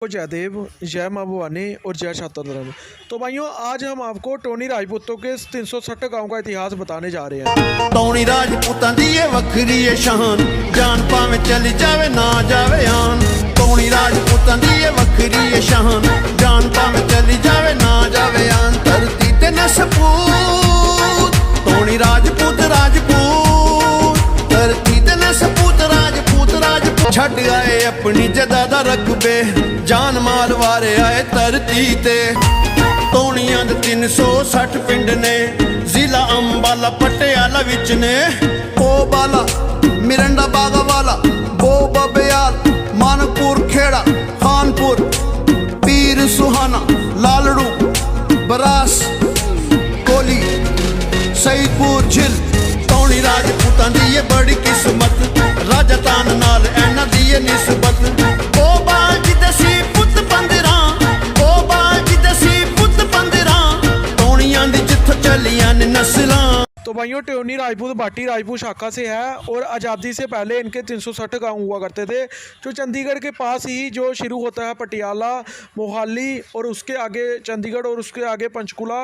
जयदेव, जय माँ भवानी और जय छात्राधर्म। तो भाइयों, आज हम आपको टोनी राजपूतों के 360 गांव का इतिहास बताने जा रहे हैं। टोनी राजपूतां दी ये वखरी है शान, जान पावे चली जावे ना जावे आन। टोनी राजपूतां दी ये वखरी है शान, जान पावे चली जावे ना जावे आन। धरती ते न सपूत टोनी राजपूत राजपूत, धरती ते न सपूत राजपूत राजपूत। छड़ आए अपनी जदा दा रकबे, जान माल वारे आए धरती ते। टोनियां दे 360 पिंड ने, जिला अंबाला पटियाला विच ने। ओ बाला मिरंडा बागा वाला, बो बबेयाल, मानपुर खेड़ा, खानपुर, पीर सुहाना, लालड़ू, बरास, कोली, सईदपुर झिल। टोनी राजपूतां दी ये बड़ी किस्मत, राजस्थान नाल ऐना दी ये निस्बत। ओ बाल जी दसी पुत 15, ओ बाल जी दसी पुत 15, टोनियां दी जिथों चलियां ने नस्लां। तो भाइयों, टोनी राजपूत बाटी राजपूत शाखा से है और आज़ादी से पहले इनके 360 गांव हुआ करते थे, जो चंडीगढ़ के पास ही जो शुरू होता है पटियाला, मोहाली और उसके आगे चंडीगढ़ और उसके आगे पंचकुला,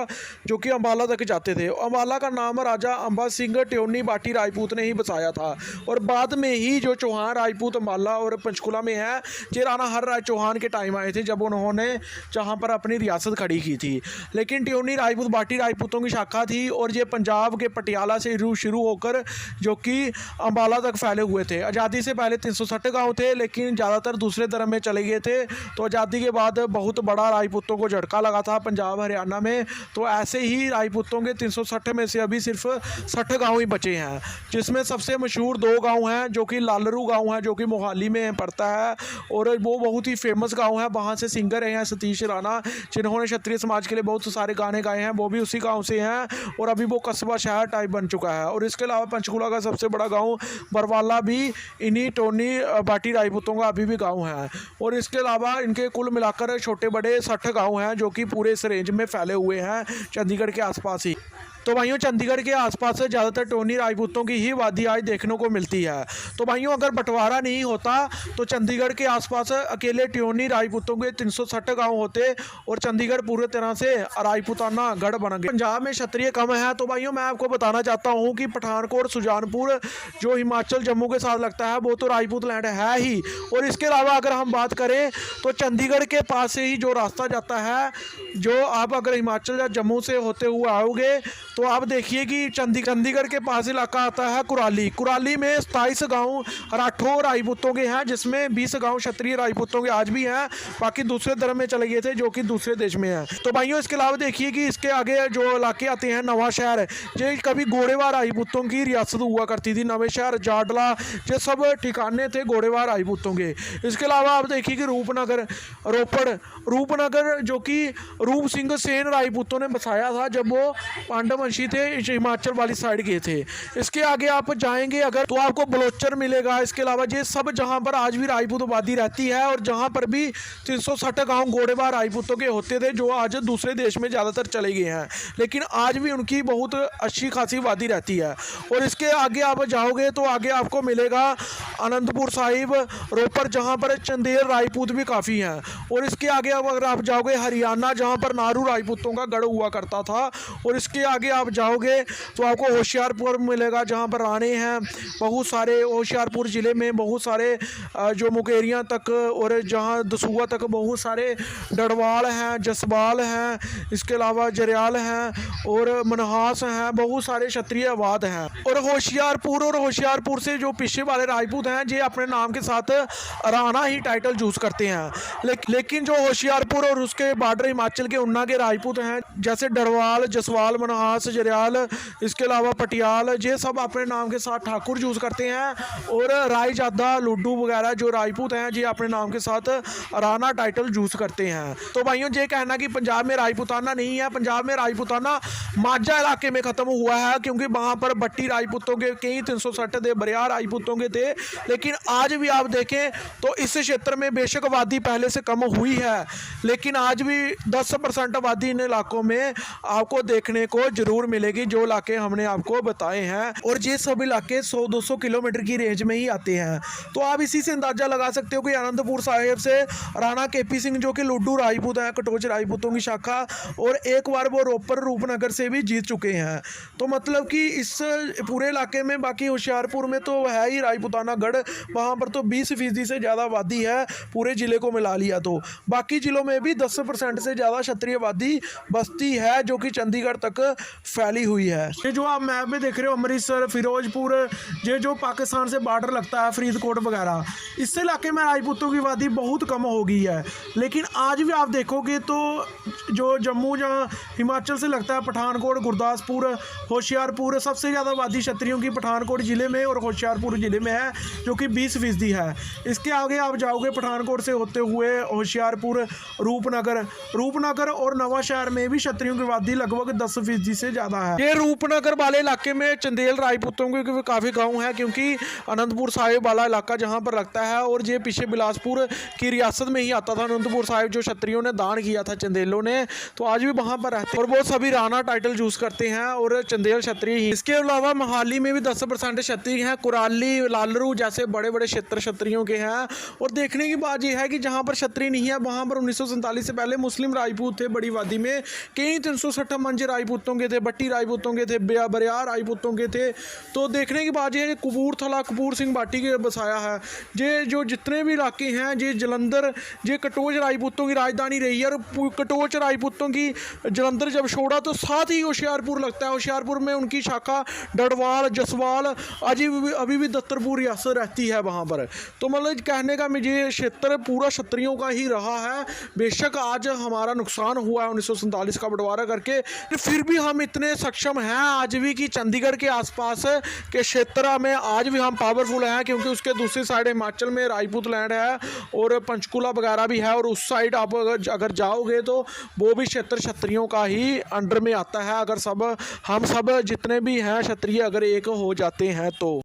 जो कि अंबाला तक जाते थे। अंबाला का नाम राजा अंबा सिंह टोनी बाटी राजपूत ने ही बसाया था और बाद में ही जो चौहान राजपूत अंबाला और पंचकुला में है, ये राणा हरराज चौहान के टाइम आए थे, जब उन्होंने जहाँ पर अपनी रियासत खड़ी की थी। लेकिन टोनी राजपूत बाटी राजपूतों की शाखा थी और ये पंजाब के पटियाला से शुरू होकर जो कि अंबाला तक फैले हुए थे। आज़ादी से पहले 360 गांव थे, लेकिन ज़्यादातर दूसरे धर्म में चले गए थे। तो आज़ादी के बाद बहुत बड़ा राजपूतों को झटका लगा था पंजाब हरियाणा में। तो ऐसे ही राजपूतों के 360 में से अभी सिर्फ 60 गांव ही बचे हैं, जिसमें सबसे मशहूर 2 गांव हैं, जो कि लालरू गांव है, जो कि मोहाली में पड़ता है और वो बहुत ही फेमस गाँव है। वहाँ से सिंगर हैं सतीश राणा, जिन्होंने क्षत्रिय समाज के लिए बहुत सारे गाने गाए हैं, वो भी उसी गाँव से हैं और अभी वो कस्बा शहर टाइप बन चुका है। और इसके अलावा पंचकुला का सबसे बड़ा गांव बरवाला भी इन्हीं टोनी बाटी राजपूतों का अभी भी गांव है। और इसके अलावा इनके कुल मिलाकर छोटे बड़े 60 गांव हैं, जो कि पूरे इस रेंज में फैले हुए हैं चंडीगढ़ के आसपास ही। तो भाइयों, चंडीगढ़ के आसपास से ज़्यादातर टोनी राजपूतों की ही वादी आज देखने को मिलती है। तो भाइयों, अगर बंटवारा नहीं होता तो चंडीगढ़ के आसपास अकेले टोनी राजपूतों के 360 गांव होते और चंडीगढ़ पूरे तरह से राजपूताना गढ़ बन गया। पंजाब में क्षत्रिय कम है, तो भाइयों मैं आपको बताना चाहता हूँ कि पठानकोट सुजानपुर जो हिमाचल जम्मू के साथ लगता है, वो तो राजपूत लैंड है ही। और इसके अलावा अगर हम बात करें तो चंडीगढ़ के पास से ही जो रास्ता जाता है, जो आप अगर हिमाचल या जम्मू से होते हुए आओगे तो आप देखिए कि चंडीगढ़ के पास इलाका आता है कुराली। कुराली में 27 गांव राठौर राजपूतों के हैं, जिसमें 20 गांव क्षत्रिय राजपूतों के आज भी हैं, बाकी दूसरे धर्म में चले गए थे, जो कि दूसरे देश में हैं। तो भाइयों, इसके अलावा देखिए कि इसके आगे जो इलाके आते हैं, नवा शहर, ये कभी घोड़ेवार राजपूतों की रियासत हुआ करती थी। नवे शहर, जाडला, ये सब ठिकाने थे घोड़ेवार राजपूतों के। इसके अलावा आप देखिए कि रूपनगर, रूपनगर जो कि रूप सिंह सेन राजपूतों ने बसाया था जब वो पांडव वंशी थे, हिमाचल वाली साइड गए थे। इसके आगे आप जाएंगे अगर तो आपको बलोचर मिलेगा। इसके अलावा ये सब जहां पर आज भी राजपूत आबादी रहती है और जहां पर भी 360 गांव घोड़ेवार राजपूतों के होते थे, जो आज दूसरे देश में ज़्यादातर चले गए हैं, लेकिन आज भी उनकी बहुत अच्छी खासी आबादी रहती है। और इसके आगे आप जाओगे तो आगे आपको मिलेगा अनंतपुर साहिब, रोपर, जहाँ पर चंदेल राजपूत भी काफ़ी हैं। और इसके आगे अगर आप जाओगे हरियाणा, जहाँ पर नारू राजपूतों का गढ़ हुआ करता था। और इसके आगे आप जाओगे तो आपको होशियारपुर मिलेगा, जहाँ पर राणे हैं बहुत सारे। होशियारपुर ज़िले में बहुत सारे जो मुकेरियाँ तक और जहाँ दसूहा तक बहुत सारे डडवाल हैं, जसवाल हैं, इसके अलावा जरयाल हैं और मनहास हैं, बहुत सारे क्षत्रिय आबाद हैं। और होशियारपुर से जो पीछे वाले राजपूत हैं, ये अपने नाम के साथ राणा ही टाइटल यूज़ करते हैं। लेकिन जो होशियारपुर और उसके बॉर्डर हिमाचल के उन्ना के राजपूत हैं, जैसे डडवाल, जसवाल, मनहास, जरयाल, इसके अलावा पटियाल, ये सब अपने नाम के साथ ठाकुर यूज़ करते हैं। और रायजादा, लुड्डू वगैरह जो राजपूत हैं, ये अपने नाम के साथ राणा टाइटल यूज़ करते हैं। तो भाइयों, ये कहना कि पंजाब में राजपूताना नहीं है, पंजाब में राजपूताना माझा इलाके में ख़त्म हुआ है, क्योंकि वहाँ पर बट्टी राजपूतों के कई 360 थे, बरियार राजपूतों के थे। लेकिन आज भी आप देखें तो इस क्षेत्र में बेशक आबादी पहले से कम हुई है, लेकिन आज भी 10% आबादी इन इलाकों में आपको देखने को जरूर ज़रूर मिलेगी, जो इलाके हमने आपको बताए हैं। और ये सब इलाके 100-200 किलोमीटर की रेंज में ही आते हैं। तो आप इसी से अंदाज़ा लगा सकते हो कि आनंदपुर साहिब से राणा केपी सिंह जो कि लुड्डू राजपूत हैं, कटोच राजपूतों की शाखा, और एक बार वो रोपर रूपनगर से भी जीत चुके हैं। तो मतलब कि इस पूरे इलाके में, बाकी होशियारपुर में तो है ही राजपूताना गढ़, वहाँ पर तो 20% से ज़्यादा आबादी है पूरे ज़िले को मिला लिया। तो बाकी ज़िलों में भी 10% से ज़्यादा क्षत्रिय आबादी बस्ती है जो कि चंडीगढ़ तक फैली हुई है। ये जो आप मैप में देख रहे हो, अमृतसर, फिरोजपुर, ये जो पाकिस्तान से बॉर्डर लगता है, फरीदकोट वगैरह, इस इलाके में राजपूतों की आबादी बहुत कम हो गई है। लेकिन आज भी आप देखोगे तो जो जम्मू, जहाँ हिमाचल से लगता है, पठानकोट, गुरदासपुर, होशियारपुर, सबसे ज़्यादा आबादी क्षत्रियों की पठानकोट ज़िले में और होशियारपुर ज़िले में है जो कि 20% है। इसके आगे आप जाओगे पठानकोट से होते हुए होशियारपुर, रूपनगर और नवांशहर में भी क्षत्रियों की आबादी लगभग 10% से ज़्यादा है। ये रूपनगर वाले इलाके में चंदेल राजपूतों के काफ़ी गाँव हैं, क्योंकि अनंतपुर साहिब वाला इलाका जहाँ पर लगता है, और ये पीछे बिलासपुर की रियासत में ही आता था अनंतपुर साहिब, जो क्षत्रियों ने दान किया था चंदेलों ने, तो आज भी वहाँ पर रहते हैं और वो सभी राणा टाइटल यूज़ करते हैं और चंदेल क्षत्रिय ही। इसके अलावा मोहाली में भी 10% क्षत्रिय हैं, कुराली, लालरू जैसे बड़े बड़े क्षेत्र क्षत्रियों के हैं। और देखने की बात यह है कि जहाँ पर क्षत्रिय नहीं है, वहाँ पर 1947 से पहले मुस्लिम राजपूत थे बड़ी आबादी में, कई 360 मंजे राजपूतों के थे, बट्टी राजपूतों के थे, बरियार राजपूतों के थे। तो देखने की बात यह है कि कपूरथला कपूर सिंह बाटी के बसाया है। ये जो जितने भी इलाके हैं, ये जलंधर, ये कटोच राजपूतों की राजधानी रही है, और कटोच राजपूतों की जलंधर जब छोड़ा तो साथ ही होशियारपुर लगता है। होशियारपुर में उनकी शाखा डडवाल, जसवाल, अभी भी दत्तरपुर रियासत रहती है वहाँ पर। तो मतलब कहने का मुझे क्षेत्र पूरा क्षत्रियों का ही रहा है। बेशक आज हमारा नुकसान हुआ है 1947 का बंटवारा करके, फिर भी हम इतने सक्षम हैं आज भी कि चंडीगढ़ के आसपास के क्षेत्र में आज भी हम पावरफुल हैं, क्योंकि उसके दूसरी साइड हिमाचल में राजपूत लैंड है और पंचकुला वगैरह भी है, और उस साइड आप अगर जाओगे तो वो भी क्षेत्र क्षत्रियों का ही अंडर में आता है, अगर हम सब जितने भी हैं क्षत्रिय अगर एक हो जाते हैं तो।